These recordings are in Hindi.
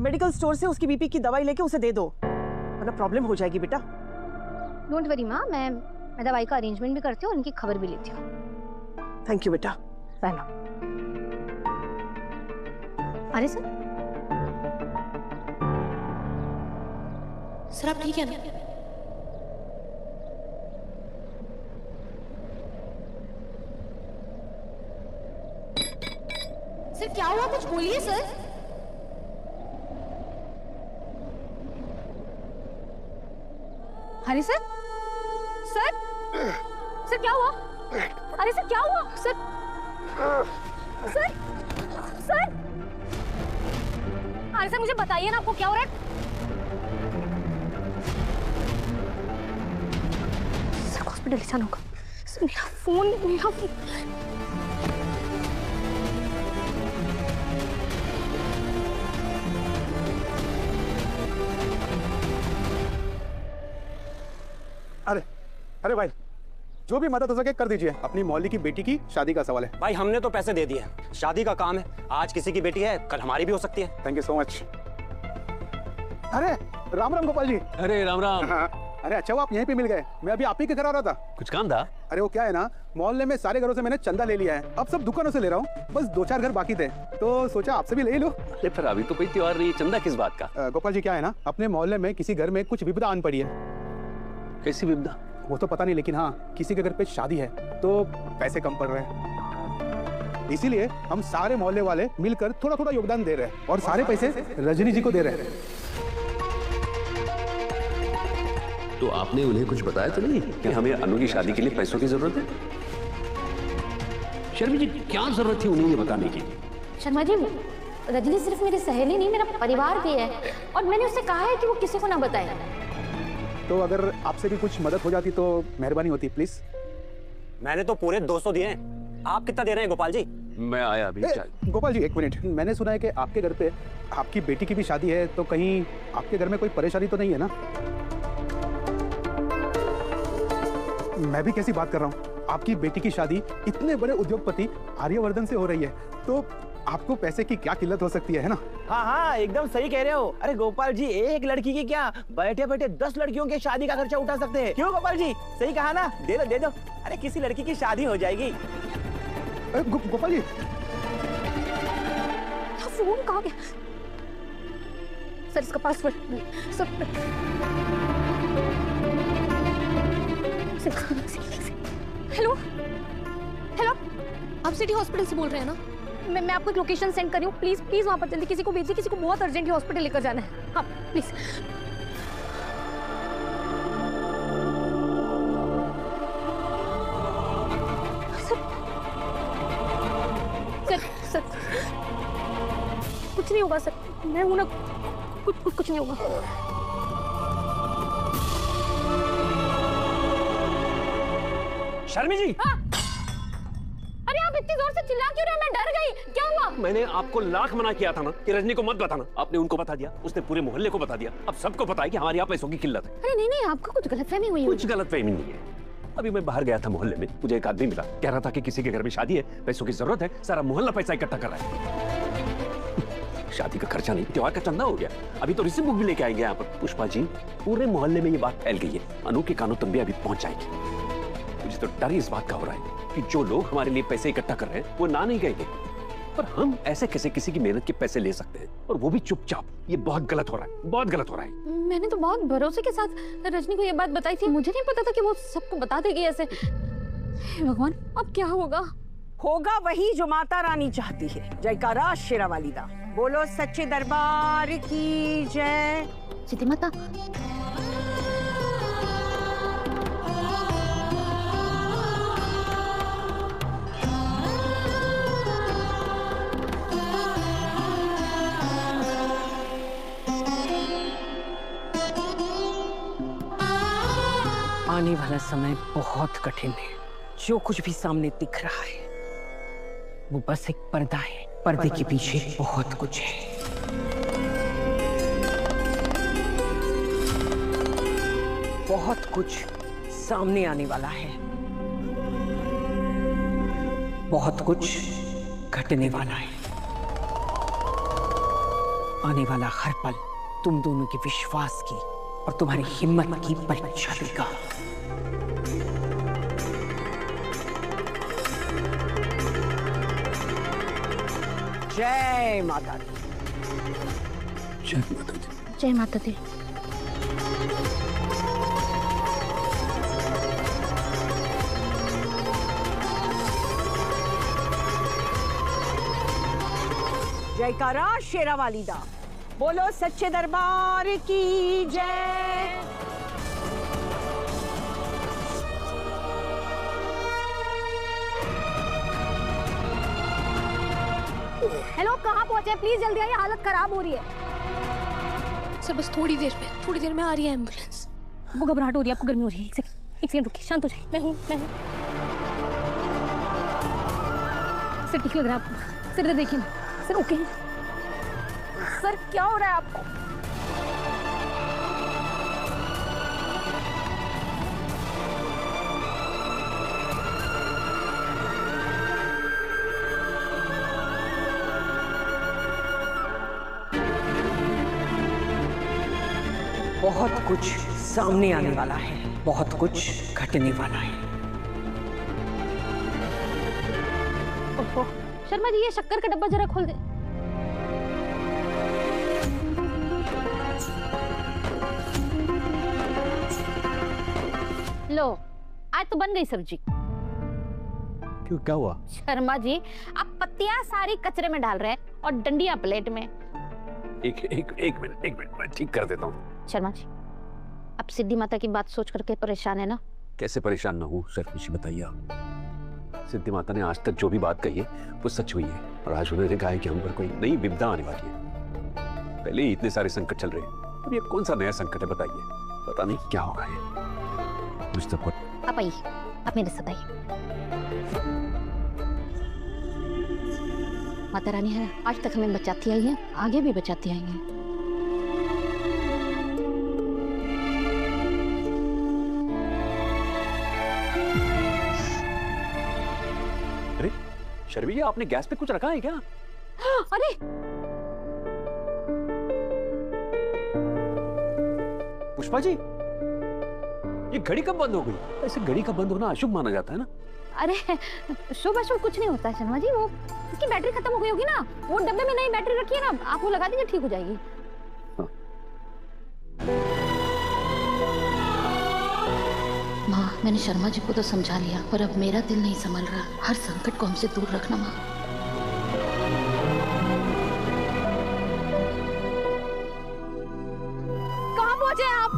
मेडिकल स्टोर से उसकी बीपी की दवाई लेके उसे दे दो, वरना प्रॉब्लम हो जाएगी बेटा। डोंट वरी माँ, मैं दवाई का अरेंजमेंट भी करती हूँ, उनकी खबर भी लेती हूँ। थैंक यू बेटा। बाय माँ। अरे सर, सर आप ठीक है ना? सर क्या हुआ, कुछ बोलिए सर। अरे सर, सर सर क्या हुआ? अरे सर क्या हुआ? सर सर सर अरे सर मुझे बताइए ना, आपको क्या हो रहा है? सर हॉस्पिटल ले जाना होगा। सर मेरा फोन। अरे अरे भाई, जो भी मदद हो सके कर दीजिए। अपनी मौली की बेटी की शादी का सवाल है। भाई हमने तो पैसे दे दिए, शादी का काम है, आज किसी की बेटी है कल हमारी भी हो सकती है। Thank you so much. अरे राम राम गोपाल जी। अरे राम राम। हाँ, अरे अच्छा वो आप यहीं पे मिल गए, मैं अभी आप ही के घर आ रहा था। कुछ काम था? अरे वो क्या है ना, मोहल्ले में सारे घरों से मैंने चंदा ले लिया है, अब सब दुकानों से ले रहा हूँ, बस 2-4 घर बाकी थे तो सोचा आपसे भी ले ही लो। अरे पर अभी तो कोई त्योहार नहीं, चंदा किस बात का? गोपाल जी क्या है ना, अपने मोहल्ले में किसी घर में कुछ विपदा आन पड़ी है। कैसी विपदा? वो तो पता नहीं, लेकिन हाँ किसी के घर पे शादी है तो पैसे कम पड़ रहे हैं, इसीलिए हम सारे मोहल्ले वाले मिलकर थोड़ा थोड़ा योगदान दे रहे हैं और सारे पैसे रजनी जी को दे रहे हैं। तो आपने उन्हें कुछ बताया तो नहीं कि हमें अनु की शादी के लिए पैसों की जरूरत है? शर्मी जी क्या जरूरत थी उन्हें ये बताने की? शर्मा जी, रजनी सिर्फ मेरी सहेली नहीं, मेरा परिवार भी है और मैंने उससे कहा है कि वो किसी को ना बताए। तो अगर आपसे भी कुछ मदद हो जाती तो मेहरबानी होती प्लीज। मैंने तो पूरे 200 दिए हैं, आप कितना दे रहे हैं गोपाल जी? मैं आया अभी। गोपाल जी एक मिनट, मैंने सुना है कि आपके घर पे आपकी बेटी की भी शादी है, तो कहीं आपके घर में कोई परेशानी तो नहीं है ना? मैं भी कैसी बात कर रहा हूँ, आपकी बेटी की शादी इतने बड़े उद्योगपति आर्यवर्धन से हो रही है, तो आपको पैसे की क्या किल्लत हो सकती है ना? हाँ हाँ एकदम सही कह रहे हो। अरे गोपाल जी, एक लड़की की क्या, बैठे बैठे 10 लड़कियों के शादी का खर्चा उठा सकते हैं। क्यों गोपाल जी, सही कहा ना? दे दो दे दो, अरे किसी लड़की की शादी हो जाएगी। गोपाल जी फोन कहाँ गया? सर इसका पासवर्ड सर। हेलो हेलो, आप सिटी हॉस्पिटल से बोल रहे हैं ना? मैं आपको एक लोकेशन सेंड कर रही हूँ, प्लीज प्लीज वहाँ पर जल्दी किसी को भेजिए, किसी को बहुत अर्जेंटली हॉस्पिटल लेकर जाना है। हाँ प्लीज। सर सर कुछ नहीं होगा सर, मैं हूं ना, कुछ नहीं होगा। शर्मी जी। हाँ? अरे आप इतनी जोर से चिल्ला क्यों रहे हैं? मैं डर गई, क्या हुआ? मैंने आपको लाख मना किया था ना कि रजनी को मत बताना, आपने उनको बता दिया, उसने पूरे मोहल्ले को बता दिया, अब सबको पता है कि हमारे यहाँ पैसों की किल्लत है। अरे नहीं नहीं, आपको कुछ गलतफहमी हुई। कुछ गलतफहमी नहीं है। अभी मैं बाहर गया था मोहल्ले में, मुझे एक आदमी मिला, कह रहा था कि किसी के घर में शादी है, पैसों की जरूरत है, सारा मोहल्ला पैसा इकट्ठा कर रहा है। शादी का खर्चा नहीं, त्योहार का चंदा हो गया। अभी तो रिसिप्ट बुक भी लेके आएंगे यहाँ पर। पुष्पा जी, पूरे मोहल्ले में ये बात फैल गई है, अनु के कानों तक भी अभी पहुंच जाएगी। मुझे तो डर इस बात का हो रहा है कि जो लोग हमारे लिए पैसे इकट्ठा कर रहे हैं वो ना नहीं कहेंगे, पर हम ऐसे कैसे किसी की मेहनत के पैसे ले सकते हैं, और वो भी चुपचाप? ये बहुत गलत हो रहा है, बहुत गलत हो रहा है। मैंने तो बहुत भरोसे के साथ रजनी को ये बात बताई थी, मुझे नहीं पता था कि वो सबको बता देगी ऐसे। भगवान अब क्या होगा? होगा वही जो माता रानी चाहती है। जयकारा शेरा वाली दा, बोलो सच्चे दरबार की जय। सीधी माता। आने वाला समय बहुत कठिन है। जो कुछ भी सामने दिख रहा है वो बस एक पर्दा है, पर्दे के पीछे बहुत कुछ है। बहुत कुछ सामने आने वाला है, बहुत कुछ घटने वाला है। आने वाला हर पल तुम दोनों के विश्वास की और तुम्हारी हिम्मत की परीक्षा लेगा। जय माता दी। जय माता दी। जय माता दी। जयकारा शेरा वाली दा, बोलो सच्चे दरबार की जय। हेलो, कहाँ पहुंचे? प्लीज जल्दी आइए, हालत खराब हो रही है। सर बस थोड़ी देर में आ रही है एम्बुलेंस। आपको घबराहट हो रही है, आपको गर्मी हो रही है। एक सेकंड रुकिए, शांत हो जाइए। मैं हूँ। सर ठीक लग रहा है आपको? सर इधर देखिए। सर ओके हैं? सर क्या हो रहा है आपको? बहुत कुछ सामने आने वाला है, बहुत कुछ घटने वाला है। ओहो, शर्मा जी ये शक्कर का डब्बा जरा खोल दे। लो, आज तो बन गई सब्जी। क्यों, क्या हुआ? शर्मा जी, आप पत्तियां सारी कचरे में डाल रहे हैं और डंडियां प्लेट में। एक मिनट मैं ठीक कर देता हूँ। शर्मा जी, आप सिद्धि माता की बात सोच करके परेशान है ना? कैसे परेशान ना हूँ शर्मिशी, बताइए आप। सिद्धि माता ने आज तक जो भी बात कही है वो सच हुई है, और आज उन्होंने कहा है कि हम पर कोई नई विपदा आने वाली है। पहले ही इतने सारे संकट चल रहे हैं, अब ये कौन सा नया संकट है बताइए। पता नहीं क्या होगा ये। आप आइए, आप मेरे साथ आइए। माता रानी है, आज तक हमें बचाती आई है, आगे भी बचाती आएंगे। अरे शर्मी जी, आपने गैस पे कुछ रखा है क्या? अरे पुष्पा जी, ये घड़ी कब बंद हो गई? ऐसे घड़ी का बंद होना अशुभ माना जाता है ना? अरे शुभ अशुभ कुछ नहीं होता है शर्मा जी, वो इसकी बैटरी खत्म हो गई होगी ना, वो डब्बे में नई बैटरी रखी है ना, आप वो लगा दीजिए, ठीक हो जाएगी। माँ, मैंने शर्मा जी को तो समझा लिया, पर अब मेरा दिल नहीं संभल रहा। हर संकट को हमसे दूर रखना माँ। कहाँ पहुंचे आप?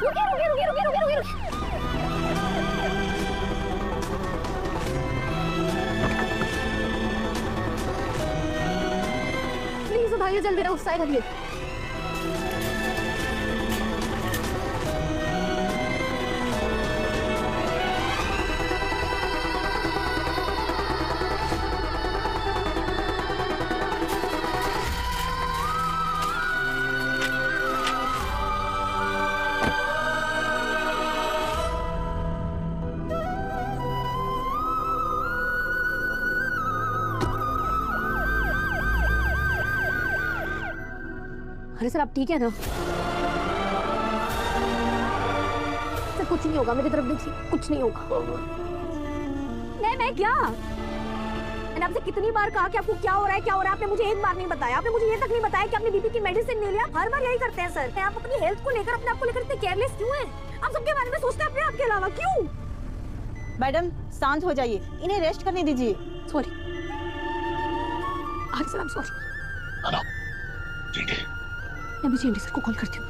रुकिए। प्लीज उठाइए, जल्दी ना, उस साइड हटिए। अरे सर, आप ठीक है ना? सर कुछ नहीं होगा, मेरी तरफ देखिए, कुछ नहीं होगा। मैं क्या? मैंने आपसे कितनी बार कहा कि आपको क्या हो रहा है, क्या हो रहा है? आपने मुझे एक बार नहीं बताया। आपने मुझे ये तक नहीं बताया कि आपने बीपी की मेडिसिन ले लिया। हर बार यही करते हैं सर। आप अपनी हेल्थ को लेकर, अपने आप को लेकर इतने केयरलेस क्यों हैं? आप सबके बारे में सोचते हैं अपने आप के अलावा, क्यों? मैडम शांत हो जाइए, इन्हें रेस्ट करने दीजिए। Sorry sir, I am sorry. ठीक है, मैं अभी जेएमडी सर को कॉल करती हूँ।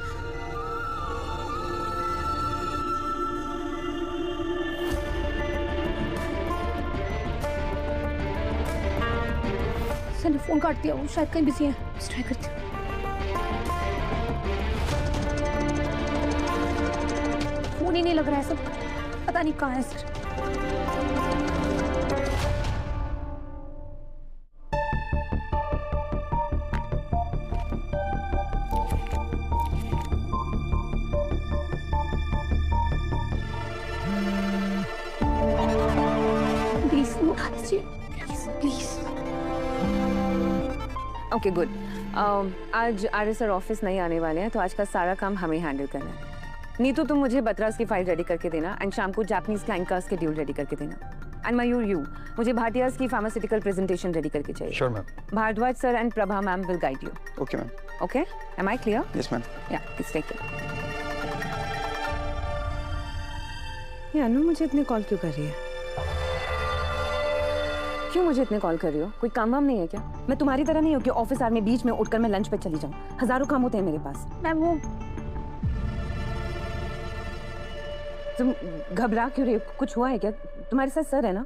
सर ने फोन काट दिया, वो शायद कहीं बिजी है। ट्राई करती हूँ। फोन ही नहीं लग रहा है सर, पता नहीं कहाँ है सर। प्लीज उठा दीजिए, प्लीज। प्लीज। Okay good. आज आर्य सर ऑफिस नहीं आने वाले हैं, तो आज का सारा काम हमें हैंडल करना है। नीतू, तुम मुझे बतराज की फाइल रेडी करके देना एंड शाम को जापानीज क्लाइंट का शेड्यूल रेडी करके देना। एंड मयूर, यू मुझे भाटियाज की फार्मास्यूटिकल प्रेजेंटेशन रेडी करके चाहिए। Sure ma'am. Bhardwaj sir and Prabha ma'am will guide you. Okay ma'am. Okay, am I clear? Yes ma'am. Yeah please take it. ये अनु मुझे इतने कॉल क्यों कर रही है? क्यों मुझे इतने कॉल कर रही हो? कोई काम वाम नहीं है क्या? मैं तुम्हारी तरह नहीं हूँ कि ऑफिस आवर में बीच में उठकर मैं लंच पे चली जाऊँ। हजारों काम होते हैं मेरे पास। मैम वो तुम घबरा क्यों रही हो? कुछ हुआ है क्या? तुम्हारे साथ सर है ना?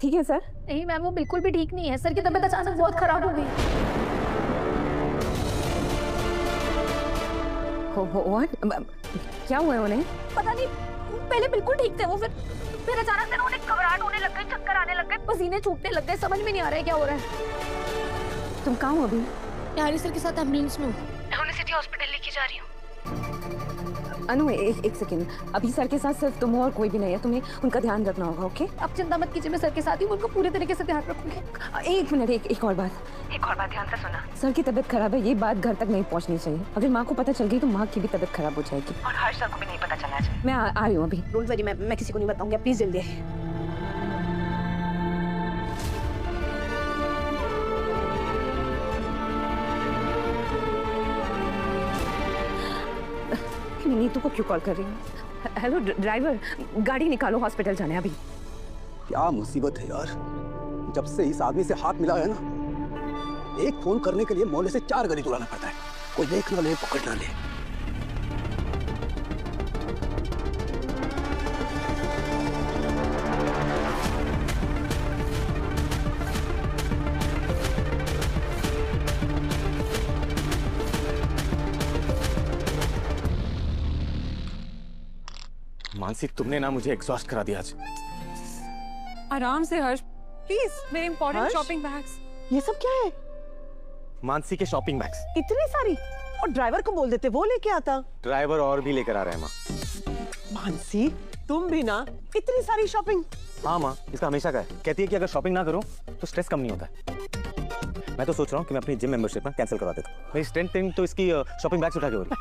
ठीक है सर? नहीं मैम, वो बिल्कुल भी ठीक नहीं है। सर की तबीयत अचानक बहुत खराब हो गई। What? क्या हुआ है उन्हें? पता नहीं, पहले बिल्कुल ठीक थे वो, फिर अचानक से उन्हें घबराहट होने लग गई, चक्कर आने लग गए, पसीने छूटने लग गए। समझ में नहीं आ रहा है क्या हो रहा है। तुम कहाँ हो अभी? आर्य सर के साथ एम्बुलेंस में हूँ। मैं उन्हें सिटी हॉस्पिटल लेके जा रही हूँ। अनु, एक सेकेंड। अभी सर के साथ सिर्फ तुम हो और कोई भी नहीं है। तुम्हें उनका ध्यान रखना होगा। ओके? आप चिंता मत कीजिए, मैं सर के साथ ही उनको पूरे तरीके से ध्यान रखूंगी। एक मिनट, एक और बात ध्यान से सुना। सर की तबीयत खराब है, ये बात घर तक नहीं पहुंचनी चाहिए। अगर माँ को पता चल गई तो माँ की भी तबीयत खराब हो जाएगी। और हर्ष सर को भी नहीं पता चलना चाहिए। मैं आ रही हूँ अभी। डोंट वरी, मैं किसी को नहीं बताऊंगी। प्लीज जल्दी आइए। नीतू को क्यों कॉल कर रही हूँ? हेलो ड्राइवर, गाड़ी निकालो, हॉस्पिटल जाना है अभी। क्या मुसीबत है यार, जब से इस आदमी से हाथ मिला है ना, एक फोन करने के लिए मोहल्ले से 4 गली बुलाना पड़ता है। कोई देख ना ले, पकड़ ना ले। मानसी, तुमने ना मुझे एग्जॉस्ट करा दिया आज। आराम से हर्ष, प्लीज। मेरे इंपॉर्टेंट हर्ष? Shopping bags. ये सब क्या है? मानसी के शॉपिंग बैग्स। इतनी सारी? और ड्राइवर को बोल देते, वो लेके आता। ड्राइवर और भी लेकर आ रहे हैं माँ। मानसी, तुम भी ना, इतनी सारी शॉपिंग। हाँ माँ, इसका हमेशा का है। कहती है कि अगर शॉपिंग ना करूँ तो स्ट्रेस कम नहीं होता है। मैं तो सोच रहा हूँ कि मैं अपनी जिम मेंबरशिप ना कैंसिल करवा देता हूँ। मेरी स्ट्रेंथ तो इसकी शॉपिंग बैग्स उठा के हो रही।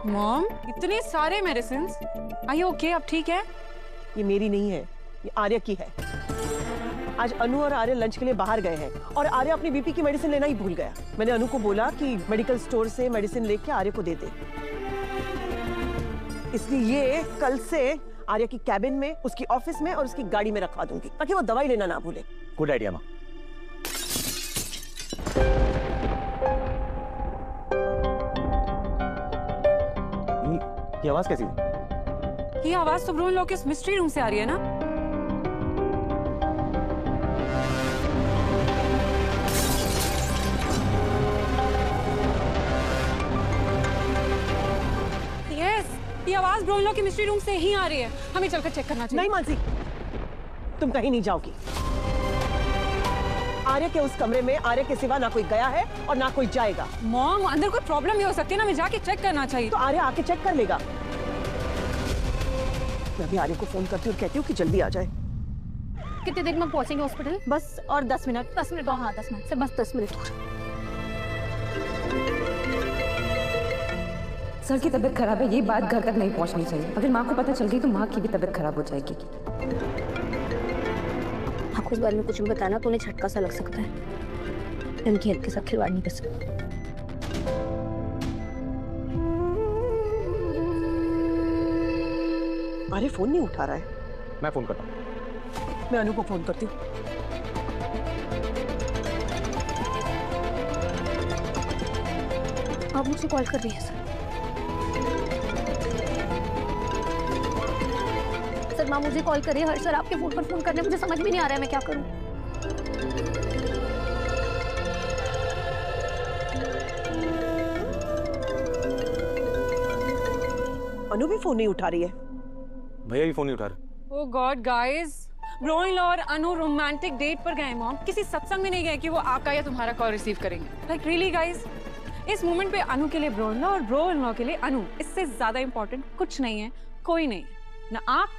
मॉम, इतने सारे मेडिसिन। Are you okay? अब ठीक है? ये मेरी नहीं है, ये आर्य की है। आज अनु और आर्य लंच के लिए बाहर गए हैं और आर्य अपनी बीपी की मेडिसिन लेना ही भूल गया। मैंने अनु को बोला कि मेडिकल स्टोर से मेडिसिन लेके आर्य को दे दे। इसलिए ये कल से आर्य की कैबिन में, उसकी ऑफिस में और उसकी गाड़ी में रखवा दूंगी ताकि वो दवाई लेना ना भूले। गुड आइडिया माँ। ये आवाज कैसी थी? ये आवाज तो ब्रो इन लोग के मिस्ट्री रूम से आ रही है ना? यस, ये आवाज ब्रो इन लोग के मिस्ट्री रूम से ही आ रही है। हमें चलकर चेक करना चाहिए। नहीं मानसी, तुम कहीं नहीं जाओगी। आर्य के उस कमरे में आर्य के सिवा ना कोई गया है और ना कोई जाएगा। मॉम, अंदर कोई प्रॉब्लम भी हो सकती है ना, हमें जाके चेक करना चाहिए। तो आर्य आके चेक कर लेगा। मैं अभी आर्य को फोन करती हूँ और कहती हूँ कि जल्दी आ जाए। कितनी देर में पहुंचेंगे हॉस्पिटल? बस और 10 मिनट। 10 मिनट? हाँ 10 मिनट से बस 10 मिनट। सर की तबीयत खराब है, ये बात घर तक नहीं पहुंचनी चाहिए। अगर माँ को पता चल गई तो माँ की भी तबीयत खराब हो जाएगी। आपको इस बारे में कुछ भी बताना तो उन्हें झटका सा लग सकता है। इनकी हेल्थ के साथ खिलवाड़ नहीं कर सकते। आर्य फोन नहीं उठा रहा है। मैं फोन करता हूँ। मैं अनु को फोन करती हूँ। आप मुझे कॉल कर रही हैं सर? माँ मुझे कॉल करिए। हर्ष सर आपके फोन पर फोन करने, मुझे समझ में नहीं आ रहा है मैं क्या करूं। अनु भी फोन नहीं उठा रही है। भैया भी फोन नहीं उठा रहे। Oh god guys, bro in law और अनु रोमांटिक डेट पर गए। मॉम, किसी सत्संग में नहीं गए कि वो आपका या तुम्हारा कॉल रिसीव करेंगे। लाइक रियली गाइस, इस मोमेंट पे अनु के लिए ब्रो इन लॉ और ब्रो इन लॉ के लिए अनु, इससे ज्यादा इंपॉर्टेंट कुछ नहीं है, कोई नहीं है। ना आप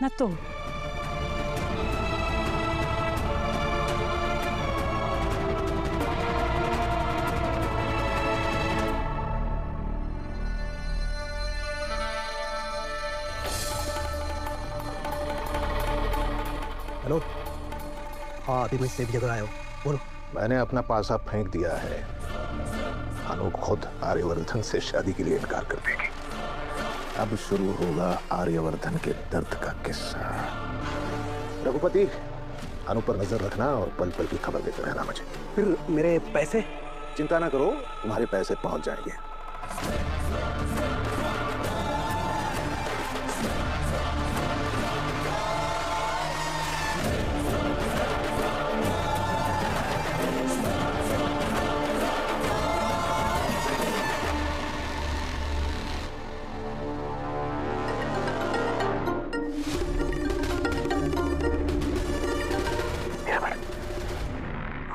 ना तुम। हेलो। हाँ अभी मैं सेफ जगह आया हूँ, बोलो। मैंने अपना पासा फेंक दिया है। अनु खुद आर्यवर्धन से शादी के लिए इनकार कर देगी। अब शुरू होगा आर्यवर्धन के दर्द का किस्सा। रघुपति, अनु पर नजर रखना और पल पल की खबर देते रहना मुझे। फिर मेरे पैसे? चिंता ना करो, तुम्हारे पैसे पहुंच जाएंगे।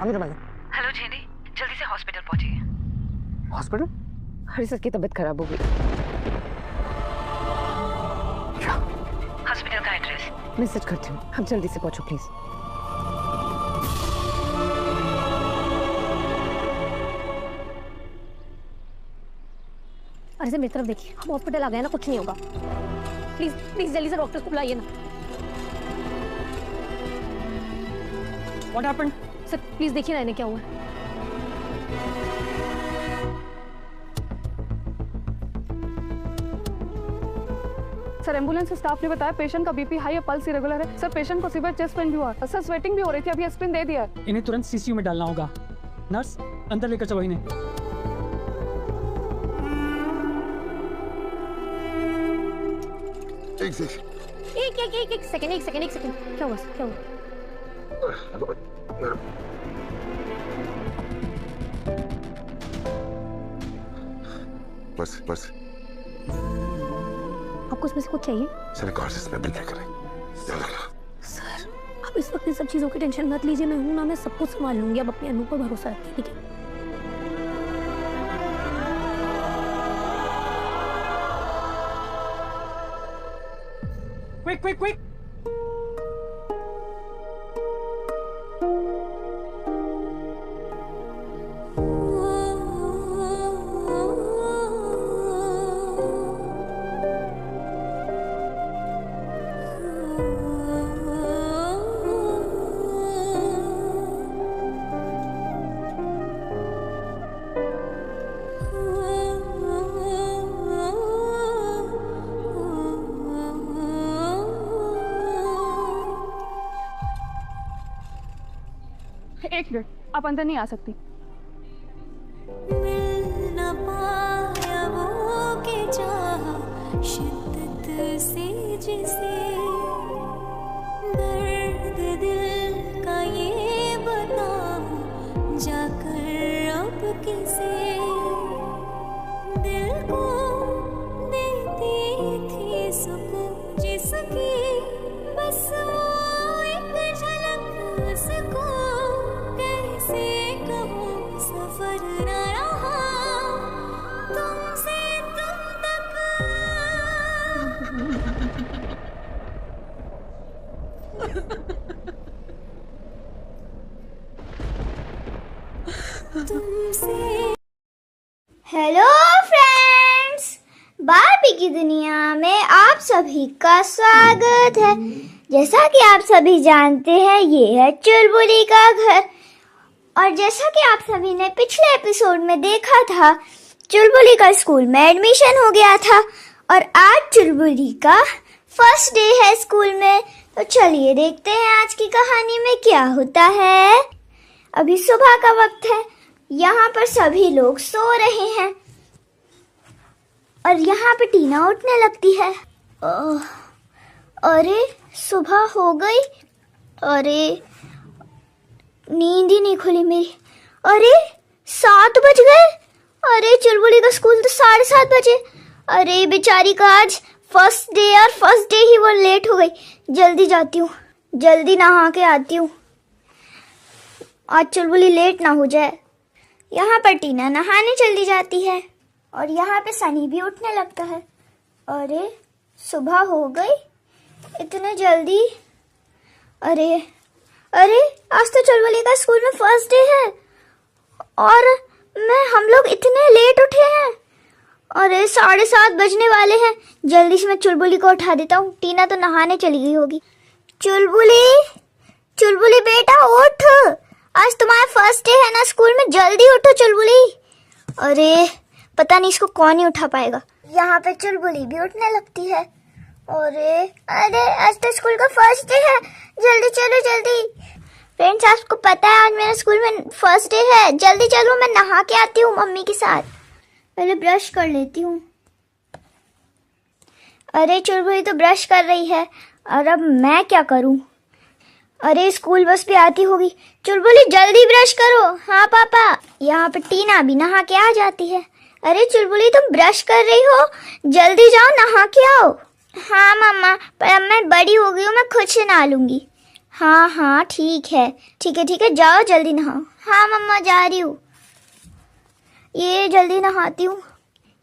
हेलो जेनी, जल्दी से हॉस्पिटल पहुंचिए। हॉस्पिटल? हरी सर की तबीयत खराब हो गई। हॉस्पिटल का एड्रेस मैसेज करती हूँ, आप जल्दी से पहुंचो प्लीज। अरे सर मेरी तरफ देखिए, हम हॉस्पिटल आ गए ना, कुछ नहीं होगा। प्लीज प्लीज जल्दी से डॉक्टर को बुलाइए ना। What happened? सर प्लीज देखिए ना इन्हें क्या हुआ है। सर एम्बुलेंस स्टाफ ने बताया पेशेंट का बीपी हाई है, पल्स इरेगुलर है। सर पेशेंट को सीवियर चेस्ट पेन भी हुआ है। सर स्वेटिंग भी हो रही थी, अभी एस्प्रिन दे दिया है। इन्हें तुरंत सीसीयू में डालना होगा। नर्स अंदर लेकर चलो इन्हें। एक सेकंड। क्या हुआ सर, क्या हुआ? बस आपको इसमें से कुछ चाहिए? सिलिकॉसिस में क्या करें? सर आप इस वक्त इन सब चीजों की टेंशन मत लीजिए, मैं हूं ना, मैं सब कुछ संभाल लूंगी। आप अपने अनु पर भरोसा रखिए, ठीक है? क्विक। एक मिनट, आप अंदर नहीं आ सकती। हेलो फ्रेंड्स, बार्बी की दुनिया में आप सभी का स्वागत है। जैसा कि आप सभी जानते हैं, ये है चुलबुली का घर। और जैसा कि आप सभी ने पिछले एपिसोड में देखा था, चुलबुली का स्कूल में एडमिशन हो गया था और आज चुलबुली का फर्स्ट डे है स्कूल में। तो चलिए देखते हैं आज की कहानी में क्या होता है। अभी सुबह का वक्त है, यहाँ पर सभी लोग सो रहे हैं और यहाँ पे टीना उठने लगती है। अरे सुबह हो गई, अरे नींद ही नहीं खुली मेरी। अरे 7 बज गए, अरे चुलबुली का स्कूल तो 7:30 बजे। अरे बेचारी का आज फर्स्ट डे और फर्स्ट डे ही वो लेट हो गई। जल्दी जाती हूँ, जल्दी नहा के आती हूँ, आज चुलबुली लेट ना हो जाए। यहाँ पर टीना नहाने चली जाती है और यहाँ पे सनी भी उठने लगता है। अरे सुबह हो गई इतने जल्दी। अरे अरे आज तो चुलबुली का स्कूल में फर्स्ट डे है और हम लोग इतने लेट उठे हैं। अरे 7:30 बजने वाले हैं। जल्दी से मैं चुलबुली को उठा देता हूँ। टीना तो नहाने चली गई होगी। चुलबुली, चुलबुली बेटा उठ, आज तुम्हारा फर्स्ट डे है ना स्कूल में, जल्दी उठो चुलबुली। अरे पता नहीं इसको कौन ही उठा पाएगा। यहाँ पे चुलबुली भी उठने लगती है। अरे अरे आज तो स्कूल का फर्स्ट डे है, जल्दी चलो जल्दी। फ्रेंड्स आपको पता है आज मेरे स्कूल में फर्स्ट डे है, जल्दी चलो मैं नहा के आती हूँ मम्मी के साथ। पहले ब्रश कर लेती हूँ। अरे चुलबुली तो ब्रश कर रही है और अब मैं क्या करूँ। अरे स्कूल बस भी आती होगी। चुलबुली जल्दी ब्रश करो। हाँ पापा। यहाँ पे टीना भी नहा के आ जाती है। अरे चुलबुली तुम ब्रश कर रही हो, जल्दी जाओ नहा के आओ। हाँ मम्मा, पर अब मैं बड़ी हो गई हूँ, मैं खुद से नहा लूंगी। हाँ हाँ ठीक है ठीक है, जाओ जल्दी नहाओ। हाँ मम्मा जा रही हूँ। ये जल्दी नहाती हूँ।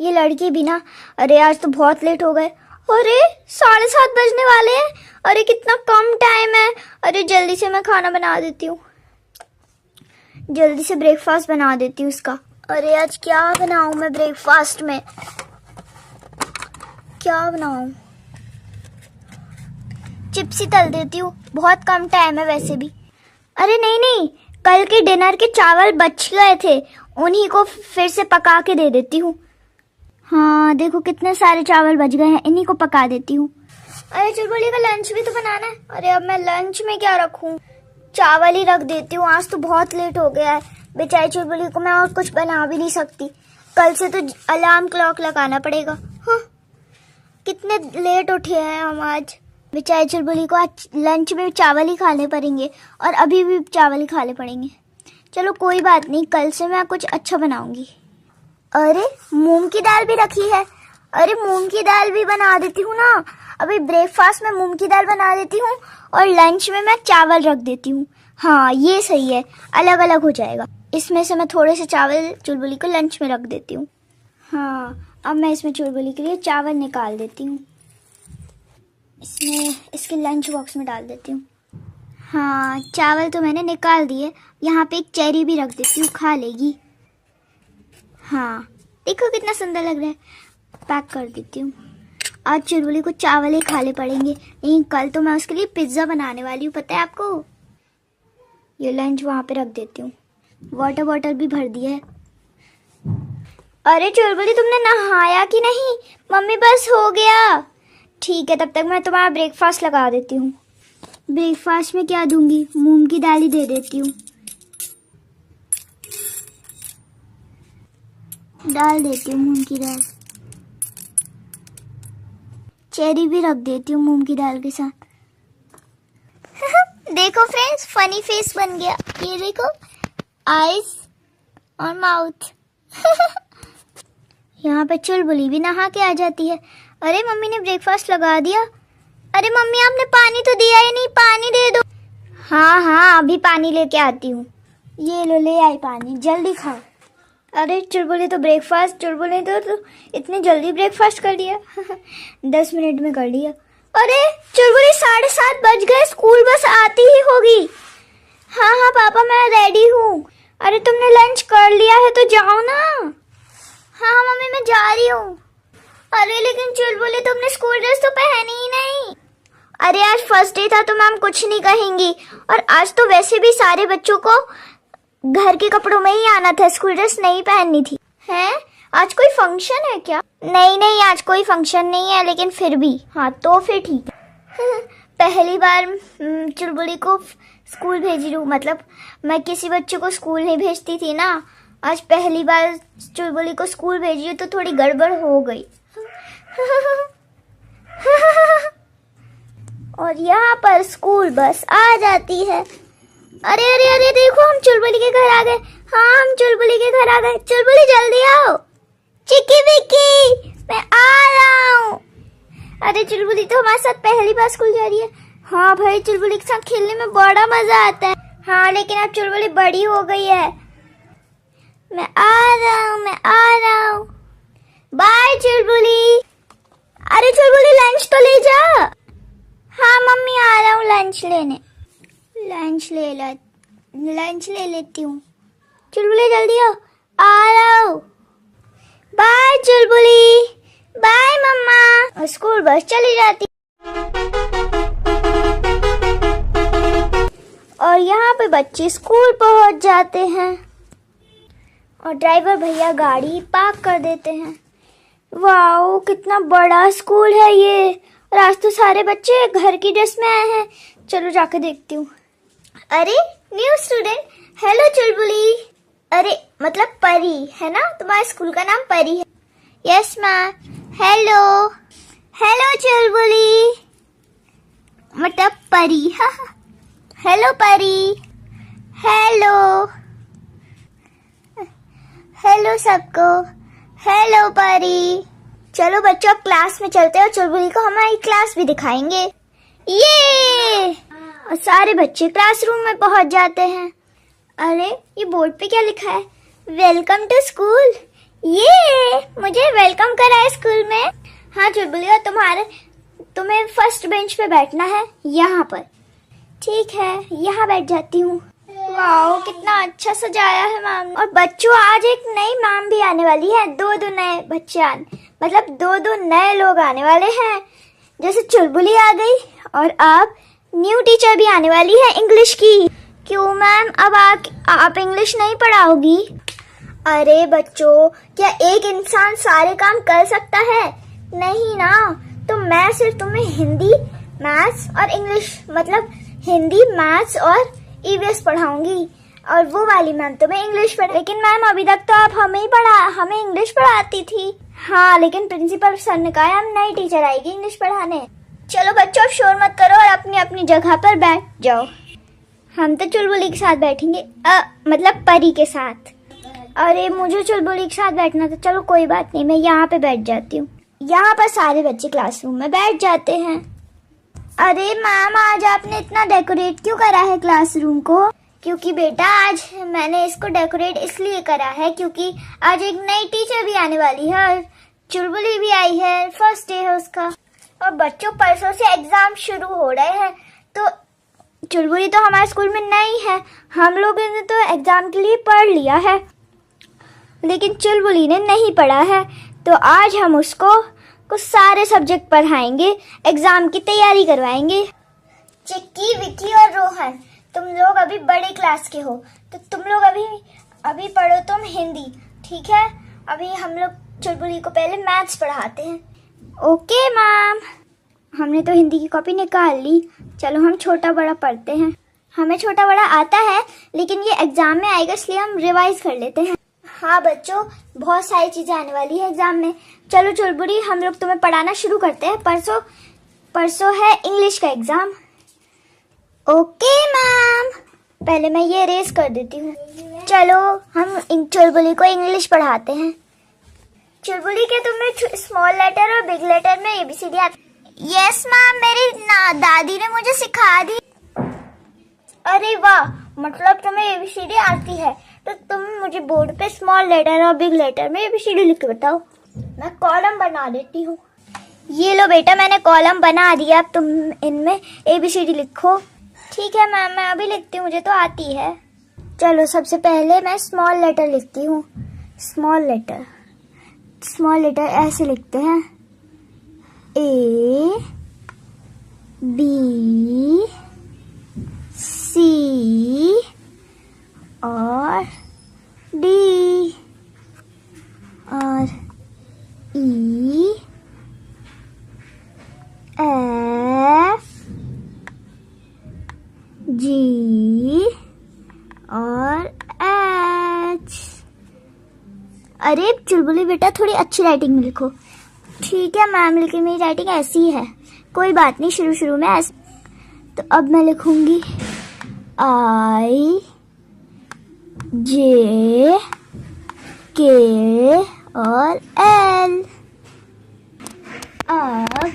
ये लड़की भी ना, अरे आज तो बहुत लेट हो गए। अरे 7:30 बजने वाले हैं। अरे कितना कम टाइम है। अरे जल्दी से मैं खाना बना देती हूँ, जल्दी से ब्रेकफास्ट बना देती हूँ उसका। अरे आज क्या बनाऊँ मैं ब्रेकफास्ट में, क्या बनाऊँ। चिप्स ही तल देती हूँ, बहुत कम टाइम है वैसे भी। अरे नहीं, कल के डिनर के चावल बच गए थे, उन्हीं को फिर से पका के दे देती हूँ। हाँ देखो कितने सारे चावल बच गए हैं, इन्हीं को पका देती हूँ। अरे चुलबुली का लंच भी तो बनाना है। अरे अब मैं लंच में क्या रखूँ, चावल ही रख देती हूँ। आज तो बहुत लेट हो गया है, बेचारी चुलबुली को मैं और कुछ बना भी नहीं सकती। कल से तो अलार्म क्लॉक लगाना पड़ेगा। हाँ कितने लेट उठे हैं हम आज। बेचारी चुलबुली को आज लंच में चावल ही खाने पड़ेंगे और अभी भी चावल ही खाने पड़ेंगे। चलो कोई बात नहीं, कल से मैं कुछ अच्छा बनाऊंगी। अरे मूंग की दाल भी रखी है। अरे मूंग की दाल भी बना देती हूँ ना। अभी ब्रेकफास्ट में मूंग की दाल बना देती हूँ और लंच में मैं चावल रख देती हूँ। हाँ ये सही है, अलग अलग हो जाएगा। इसमें से मैं थोड़े से चावल चुलबुली को लंच में रख देती हूँ। हाँ अब मैं इसमें चुलबुली के लिए चावल निकाल देती हूँ, इसमें इसके लंच बॉक्स में डाल देती हूँ। हाँ चावल तो मैंने निकाल दिए। यहाँ पे एक चेरी भी रख देती हूँ, खा लेगी। हाँ देखो कितना सुंदर लग रहा है। पैक कर देती हूँ। आज चुलबुली को चावल ही खाने पड़ेंगे, नहीं कल तो मैं उसके लिए पिज्ज़ा बनाने वाली हूँ, पता है आपको। ये लंच वहाँ पे रख देती हूँ। वाटर बॉटल भी भर दिया है। अरे चुलबुली तुमने नहाया कि नहीं। मम्मी बस हो गया। ठीक है तब तक मैं तुम्हारा ब्रेकफास्ट लगा देती हूँ। ब्रेकफास्ट में क्या दूंगी, मूंग की दाल ही दे देती हूँ। डाल देती हूँ मूंग की दाल। चेरी भी रख देती हूँ मूंग की दाल के साथ। देखो फ्रेंड्स फनी फेस बन गया। ये देखो आईज और माउथ। यहाँ पे चुलबुली भी नहा के आ जाती है। अरे मम्मी ने ब्रेकफास्ट लगा दिया। अरे मम्मी आपने पानी तो दिया ही नहीं, पानी दे दो। हाँ अभी पानी लेके आती हूँ। ये लो ले आई पानी, जल्दी खाओ। अरे चुलबुली तो चुलबुली तो इतनी जल्दी ब्रेकफास्ट कर लिया। 10 मिनट में कर लिया। अरे चुलबुली 7:30 बज गए, स्कूल बस आती ही होगी। हाँ पापा मैं रेडी हूँ। अरे तुमने लंच कर लिया है तो जाओ ना। हाँ मम्मी मैं जा रही हूँ। अरे लेकिन चुलबुली तुमने स्कूल ड्रेस तो पहनी ही नहीं। अरे आज फर्स्ट डे था तो मैम कुछ नहीं कहेंगी, और आज तो वैसे भी सारे बच्चों को घर के कपड़ों में ही आना था, स्कूल ड्रेस नहीं पहननी थी। हैं आज कोई फंक्शन है क्या। नहीं आज कोई फंक्शन नहीं है, लेकिन फिर भी हाँ तो फिर ठीक है। पहली बार चुलबुली को स्कूल भेज रही हूँ, मतलब मैं किसी बच्चे को स्कूल नहीं भेजती थी ना, आज पहली बार चुलबुली को स्कूल भेज रही हूँ तो थोड़ी गड़बड़ हो गई। और यहाँ पर स्कूल बस आ जाती है। अरे देखो हम चुलबुली के घर आ गए। हाँ हम चुलबुली के घर आ गए। चुलबुली जल्दी आओ। चिक्की बिक्की मैं आ रहा हूँ। अरे चुलबुली तो हमारे साथ पहली बार स्कूल जा रही है। हाँ भाई चुलबुली के साथ खेलने में बड़ा मजा आता है। हाँ लेकिन अब चुलबुली बड़ी हो गई है। मैं आ रहा हूँ। बाय चुलबुली। अरे चुलबुली लंच तो ले जा। हाँ मम्मी आ रहा हूँ लंच लेने। लंच ले लेती हूँ। चुलबुली जल्दी आओ, आ रहा हूँ। बाय चुलबुली, बाय मम्मा। स्कूल बस चली जाती और यहाँ पे बच्चे स्कूल पहुँच जाते हैं और ड्राइवर भैया गाड़ी पार्क कर देते हैं। वाओ कितना बड़ा स्कूल है ये। और आज तो सारे बच्चे घर की ड्रेस में आए हैं। चलो जाके देखती हूँ। अरे न्यू स्टूडेंट, हेलो चुलबुली। अरे मतलब परी है ना, तुम्हारे स्कूल का नाम परी है? Yes ma'am. हेलो हेलो चुलबुली, मतलब परी। हाँ हेलो परी। हेलो हेलो सबको, हेलो परी। चलो बच्चों अब क्लास में चलते हैं और चुलबुली को हमारी क्लास भी दिखाएंगे। ये और सारे बच्चे क्लासरूम में पहुंच जाते हैं। अरे ये बोर्ड पे क्या लिखा है? Welcome to school. ये मुझे वेलकम करा है स्कूल में। हाँ चुलबुली, और तुम्हें फर्स्ट बेंच पे बैठना है यहाँ पर। ठीक है, यहाँ बैठ जाती हूँ। वाओ कितना अच्छा सजाया है मैम। और बच्चों आज एक नई मैम भी आने वाली है। दो नए बच्चे मतलब दो नए लोग आने वाले हैं। जैसे चुलबुली आ गई और अब न्यू टीचर भी आने वाली है इंग्लिश की। क्यों मैम, अब आप इंग्लिश नहीं पढ़ाओगी? अरे बच्चों, क्या एक इंसान सारे काम कर सकता है? नहीं ना, तो मैं सिर्फ तुम्हें हिंदी, मैथ्स और इंग्लिश, मतलब हिंदी, मैथ्स और ईवीएस पढ़ाऊंगी और वो वाली मैम तुम्हें इंग्लिश पढ़ा। लेकिन मैम अभी तक तो आप हमें इंग्लिश पढ़ाती थी। हाँ, लेकिन प्रिंसिपल सर ने कहा हम नई टीचर आएगी इंग्लिश पढ़ाने। चलो बच्चों अब शोर मत करो और अपनी अपनी जगह पर बैठ जाओ। हम तो चुलबुली के साथ बैठेंगे, मतलब परी के साथ। अरे मुझे चुलबुली के साथ बैठना था। चलो कोई बात नहीं, मैं यहाँ पे बैठ जाती हूँ। यहाँ पर सारे बच्चे क्लासरूम में बैठ जाते हैं। अरे मैम, आज आपने इतना डेकोरेट क्यों करा है क्लासरूम को? क्योंकि बेटा आज मैंने इसको डेकोरेट इसलिए करा है क्योंकि आज एक नई टीचर भी आने वाली है और चुलबुली भी आई है, फर्स्ट डे है उसका। और बच्चों परसों से एग्जाम शुरू हो रहे हैं, तो चुलबुली तो हमारे स्कूल में नई है। हम लोगों ने तो एग्जाम के लिए पढ़ लिया है, लेकिन चुलबुली ने नहीं पढ़ा है। तो आज हम उसको कुछ सारे सब्जेक्ट पढ़ाएंगे, एग्जाम की तैयारी करवाएंगे। चिक्की, विक्की और रोहन, तुम लोग अभी बड़े क्लास के हो, तो तुम लोग अभी पढ़ो तुम हिंदी, ठीक है? अभी हम लोग चुलबुली को पहले मैथ्स पढ़ाते हैं। Okay ma'am. हमने तो हिंदी की कॉपी निकाल ली। चलो हम छोटा बड़ा पढ़ते हैं। हमें छोटा बड़ा आता है, लेकिन ये एग्जाम में आएगा इसलिए हम रिवाइज कर लेते हैं। हाँ बच्चों, बहुत सारी चीजें आने वाली है एग्जाम में। चलो चुलबुली, हम लोग तुम्हें पढ़ाना शुरू करते हैं। परसों है इंग्लिश का एग्जाम। Okay ma'am. पहले मैं ये रेस कर देती हूँ। चलो हम चुलबुली को इंग्लिश पढ़ाते हैं। चुलबुली, क्या तुम्हें स्मॉल लेटर और बिग लेटर में ABCD आती? यस मैम, मेरी दादी ने मुझे सिखा दी। अरे वाह, मतलब तुम्हें ABCD आती है। तो तुम मुझे बोर्ड पे स्मॉल लेटर और बिग लेटर में ABCD लिख के बताओ। मैं कॉलम बना देती हूँ। ये लो बेटा, मैंने कॉलम बना दिया। अब तुम इनमें ABCD लिखो। ठीक है मैम, मैं अभी लिखती हूँ, मुझे तो आती है। चलो सबसे पहले मैं स्मॉल लेटर लिखती हूँ। स्मॉल लेटर ऐसे लिखते हैं, A B C और D और E F G और H। अरे चुलबुली बेटा, थोड़ी अच्छी राइटिंग में लिखो। ठीक है मैम, लेकिन मेरी राइटिंग ऐसी ही है। कोई बात नहीं, शुरू में ऐसे। तो अब मैं लिखूंगी I J K और L। अब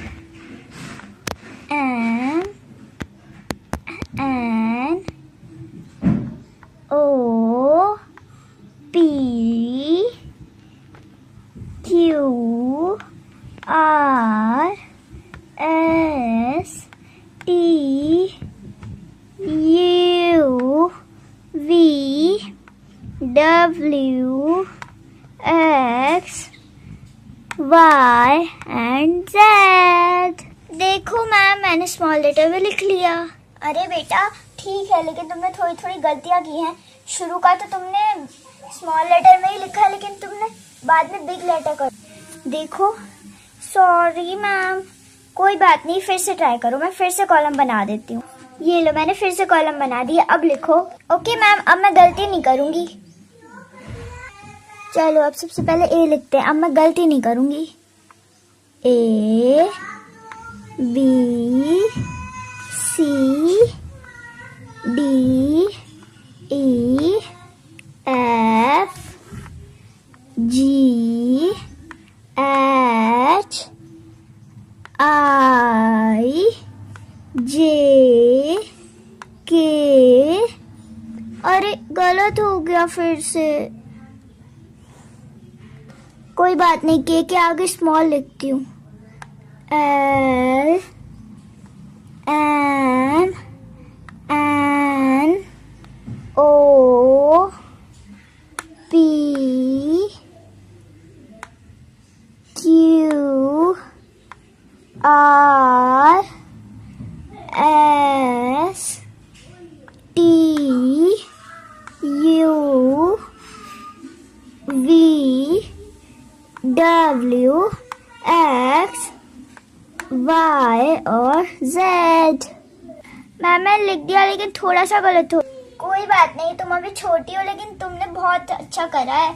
M N O P Q R and Z. देखो मैम, मैंने स्मॉल लेटर में लिख लिया। अरे बेटा ठीक है, लेकिन तुमने थोड़ी थोड़ी गलतियां की हैं। शुरू का तो तुमने स्मॉल लेटर में ही लिखा, लेकिन तुमने बाद में बिग लेटर कर। देखो सॉरी मैम, कोई बात नहीं, फिर से ट्राई करो। मैं फिर से कॉलम बना देती हूँ। ये लो, मैंने फिर से कॉलम बना दिया। अब लिखो। ओके मैम, अब मैं गलती नहीं करूँगी। चलो अब सबसे पहले ए लिखते हैं। अब मैं गलती नहीं करूँगी। A B C D E F G H I J K. अरे गलत हो गया फिर से। कोई बात नहीं, के आगे स्मॉल लिखती हूँ। L M N O P Q R S T U V W X Y और जेड। मैंने लिख दिया, लेकिन थोड़ा सा गलत हो। कोई बात नहीं, तुम अभी छोटी हो, लेकिन तुमने बहुत अच्छा करा है।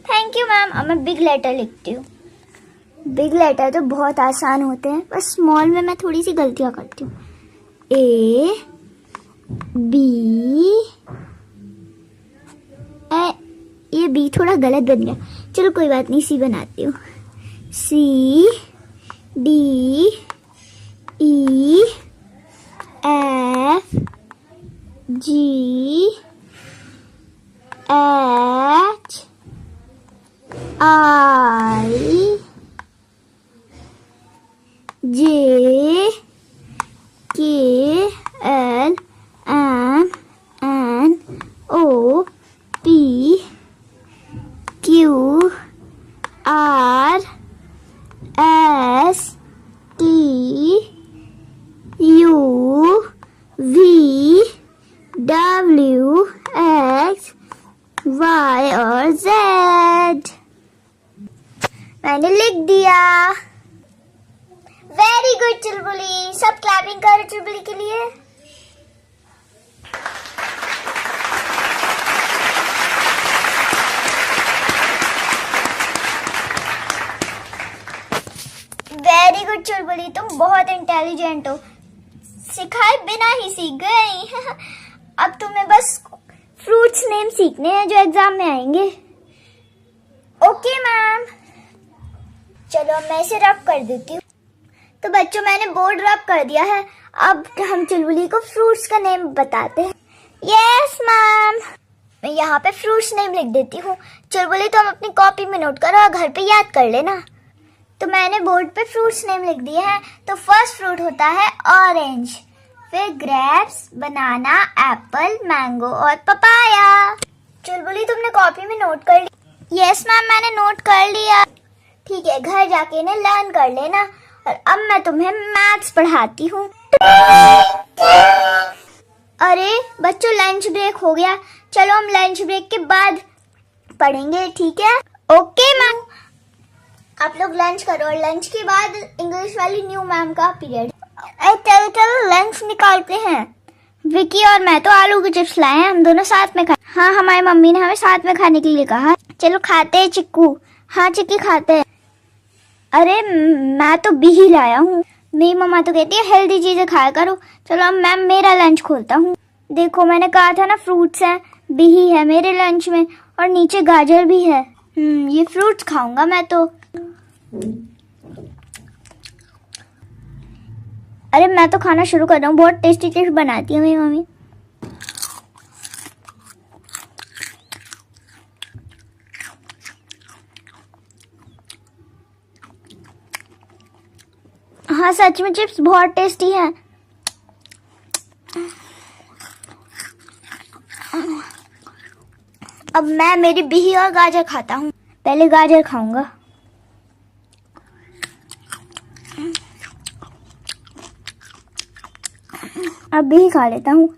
Thank you ma'am. अब मैं बिग लेटर लिखती हूँ। बिग लेटर तो बहुत आसान होते हैं, बस स्मॉल में मैं थोड़ी सी गलतियाँ करती हूँ। ए बी ये बी थोड़ा गलत बन गया। चलो कोई बात नहीं, सी बनाती हूँ। C D E F G H I J K L M N O P Q R S T U V W X Y और जेड। मैंने लिख दिया। Very good Chulbuli. सब क्लैपिंग करो चुलबुली के लिए। वेरी गुड चुलबुली, तुम बहुत इंटेलिजेंट हो। सिखाए बिना ही सीख गई। अब तुम्हें बस फ्रूट्स नेम सीखने हैं जो एग्जाम में आएंगे। Okay ma'am. चलो अब मैं इसे रब कर देती हूँ। तो बच्चों, मैंने बोर्ड रब कर दिया है। अब हम चुलबुली को फ्रूट्स का नेम बताते हैं। Yes ma'am. मैं यहाँ पे फ्रूट्स नेम लिख देती हूँ। चुलबुली तुम अपनी कॉपी में नोट करो और घर पे याद कर लेना। तो मैंने बोर्ड पे फ्रूट्स नेम लिख दिए हैं। तो फर्स्ट फ्रूट होता है ऑरेंज, फिर ग्रेप्स, बनाना, एप्पल, मैंगो और पपाया। चुलबुली तुमने कॉपी में नोट कर लिया? यस मैम, मैंने नोट कर लिया। ठीक है, घर जाके इन्हें लर्न कर लेना। और अब मैं तुम्हें मैथ्स पढ़ाती हूँ। अरे बच्चों, लंच ब्रेक हो गया। चलो हम लंच ब्रेक के बाद पढ़ेंगे, ठीक है? Okay ma'am. आप लोग लंच करो और लंच के बाद इंग्लिश वाली न्यू मैम का पीरियड। चलो चलो लंच निकालते हैं। विकी और मैं तो आलू के चिप्स लाए हैं, हम दोनों साथ में खाए। हाँ, हमारी मम्मी ने हमें साथ में खाने के लिए कहा। चलो खाते हैं चिक्कू। हाँ चिक्की खाते हैं। अरे मैं तो बिही लाया हूँ। मेरी मम्मा तो कहती है हेल्दी चीजें खाया करो। चलो अब मैम मेरा लंच खोलता हूँ। देखो मैंने कहा था ना फ्रूट्स हैं, बिही है मेरे लंच में और नीचे गाजर भी है। ये फ्रूट्स खाऊंगा मैं तो। अरे मैं तो खाना शुरू कर रहा हूँ। बहुत टेस्टी टेस्ट बनाती है मेरी मम्मी। हाँ सच में चिप्स बहुत टेस्टी हैं। अब मैं मेरी बिही और गाजर खाता हूँ। पहले गाजर खाऊंगा। अभी खा लेता हूँ।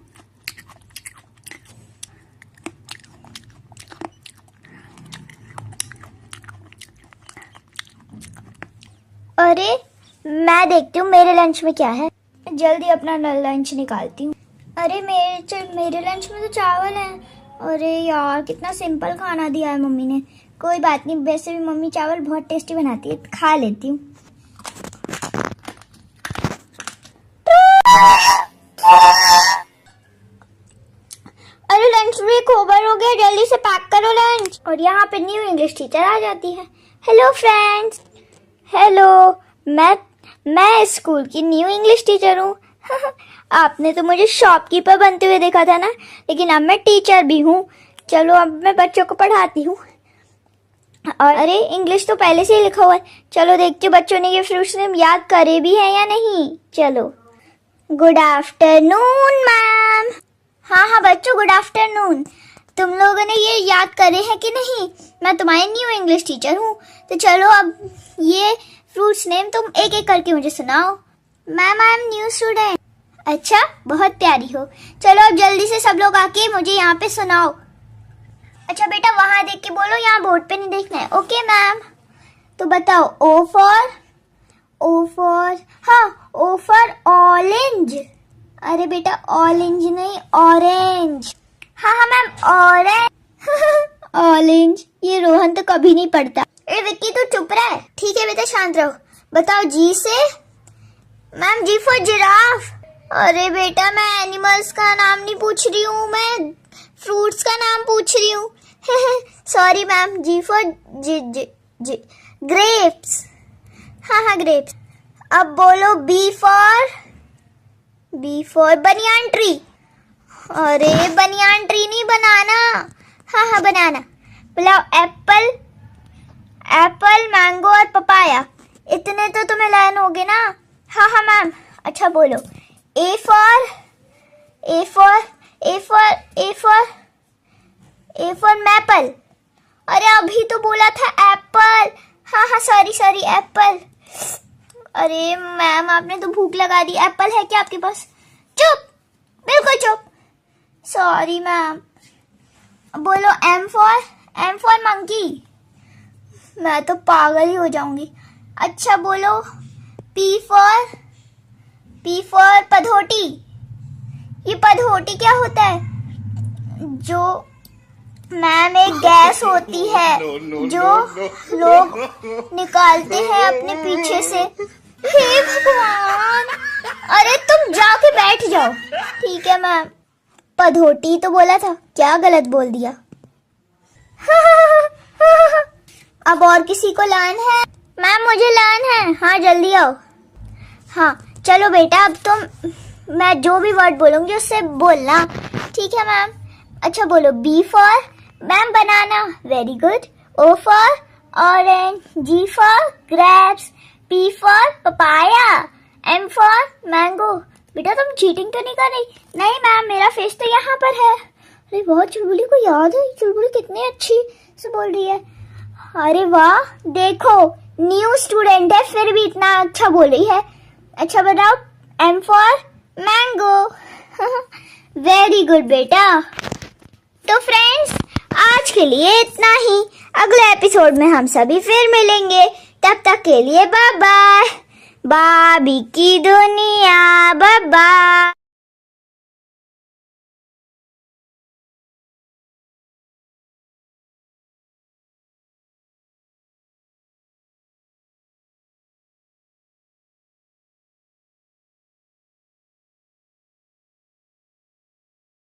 अरे मैं देखती हूँ मेरे लंच में क्या है, जल्दी अपना लंच निकालती हूँ। अरे मेरे लंच में तो चावल है। अरे यार कितना सिंपल खाना दिया है मम्मी ने। कोई बात नहीं, वैसे भी मम्मी चावल बहुत टेस्टी बनाती है, खा लेती हूँ। अरे लंच ब्रेक ओवर हो गया, जल्दी से पैक करो लंच। और यहाँ पे न्यू इंग्लिश टीचर आ जाती है। Hello friends. हेलो, मैं स्कूल की न्यू इंग्लिश टीचर हूँ। आपने तो मुझे शॉपकीपर बनते हुए देखा था ना, लेकिन अब मैं टीचर भी हूँ। चलो अब मैं बच्चों को पढ़ाती हूँ। और अरे इंग्लिश तो पहले से ही लिखा हुआ है। चलो देखती हूँ बच्चों ने ये फ्रूट्स नेम याद करे भी है या नहीं। चलो, गुड आफ्टरनून मैम। हाँ बच्चों, गुड आफ्टरनून। तुम लोगों ने ये याद करे हैं कि नहीं? मैं तुम्हारी न्यू इंग्लिश टीचर हूँ। तो चलो अब ये फ्रूट्स नेम तुम एक एक करके मुझे सुनाओ। Ma'am I am new student. अच्छा, बहुत प्यारी हो। चलो अब जल्दी से सब लोग आके मुझे यहाँ पे सुनाओ। अच्छा बेटा, वहां देख के बोलो, यहाँ बोर्ड पे नहीं देखना है। Okay ma'am. तो बताओ, ओ फॉर ऑरेंज। अरे बेटा ऑरेंज नहीं, ऑरेंज। हाँ मैम, ऑरेंज। ऑरेंज, ये रोहन तो कभी नहीं पढ़ता। ए विक्की तू चुप रहा है। ठीक है बेटा, शांत रहो। बताओ जी से। Ma'am G for giraffe. अरे बेटा मैं एनिमल्स का नाम नहीं पूछ रही हूँ, मैं फ्रूट्स का नाम पूछ रही हूँ। Sorry ma'am. G for grapes. हाँ ग्रेप्स। अब बोलो बी फॉर बनियान ट्री। अरे बनियान ट्री नहीं, बनाना। हाँ बनाना। बोलो एप्पल, मैंगो और पपाया। इतने तो तुम्हें लर्न होगे ना। हाँ मैम। अच्छा बोलो, ए फॉर मैपल। अरे अभी तो बोला था एप्पल। हाँ सॉरी एप्पल। अरे मैम आपने तो भूख लगा दी। एप्पल है क्या आपके पास? चुप, बिल्कुल चुप। Sorry ma'am. बोलो एम फॉर मंकी। मैं तो पागल ही हो जाऊंगी। अच्छा बोलो पी फॉर पधोटी। ये पधोटी क्या होता है? जो मैम एक गैस होती है जो लोग निकालते हैं अपने पीछे से। हे भगवान, अरे तुम जाके बैठ जाओ। ठीक है मैम। पधोटी तो बोला था, क्या गलत बोल दिया। अब और किसी को लर्न है? मैम मुझे लर्न है। हाँ जल्दी आओ। हाँ चलो बेटा, अब तुम मैं जो भी वर्ड बोलूंगी उससे बोलना। ठीक है मैम। अच्छा बोलो B for ma'am banana. Very good. O for orange, G for grapes, P for papaya, M for mango. बेटा तुम चीटिंग तो नहीं कर रही? नहीं मैम, मेरा फेस तो यहाँ पर है। अरे बहुत चुलबुली को याद है। चुलबुली कितनी अच्छी से बोल रही है। अरे वाह, देखो न्यू स्टूडेंट है फिर भी इतना अच्छा बोल रही है। अच्छा बताओ, M for mango. Very good बेटा। तो फ्रेंड्स आज के लिए इतना ही। अगले एपिसोड में हम सभी फिर मिलेंगे। तब तक के लिए बाय बाय। बाबी की दुनिया, बाय बाय।